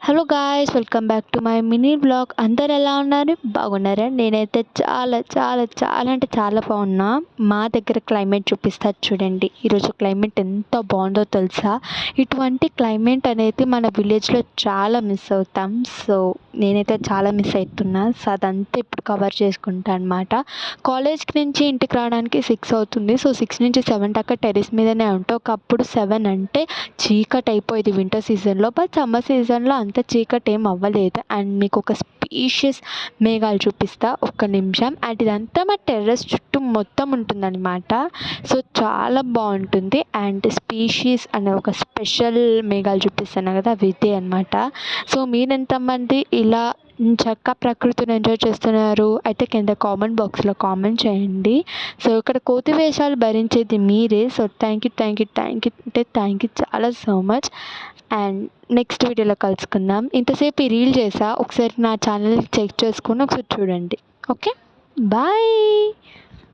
Hello guys, welcome back to my mini blog. అందరు ఎలా ఉన్నారు? బాగున్నారా? నేనైతే చాలా చాలా చాలా అంటే చాలా బాగున్నా. మా దగ్గర క్లైమేట్ చూపిస్తా చూడండి. ఈరోజు క్లైమేట్ ఎంత బాగుందో తెలుసా? ఇటువంటి క్లైమేట్ అనేది మన విలేజ్లో చాలా మిస్ అవుతాం. సో నేనైతే చాలా మిస్ అవుతున్నా. సో అదంతా ఇప్పుడు కవర్ చేసుకుంటా అనమాట. కాలేజ్కి నుంచి ఇంటికి రావడానికి 6 అవుతుంది. సో 6 నుంచి 7 దాకా టెర్రస్ మీదనే ఉంటా. ఒకప్పుడు 7 అంటే చీకటి అయిపోయేది వింటర్ సీజన్లో. బట్ సమ్మర్ సీజన్లో అంత చీకటి ఏం అవ్వలేదు. అండ్ మీకు ఒక స్పీషియస్ మేఘాలు చూపిస్తా ఒక్క నిమిషం. అండ్ ఇదంతా మా టెర్రస్ చుట్టూ మొత్తం ఉంటుందన్నమాట. సో చాలా బాగుంటుంది. అండ్ స్పీషీస్ అనే ఒక స్పెషల్ మేఘాలు చూపిస్తాను కదా, అవి ఇదే అనమాట. సో మీరు ఎంతమంది ఇలా చక్కగా ప్రకృతిని ఎంజాయ్ చేస్తున్నారు అయితే కింద కామెంట్ బాక్స్లో కామెంట్ చేయండి. సో ఇక్కడ కోతి వేషాలు భరించేది మీరే. సో థ్యాంక్ యూ అంటే థ్యాంక్ యూ చాలా సో మచ్. అండ్ నెక్స్ట్ వీడియోలో కలుసుకుందాం. ఇంతసేపు ఈ రీల్ చేసా, ఒకసారి నా ఛానల్ చెక్ చేసుకొని ఒకసారి చూడండి. Okay, bye.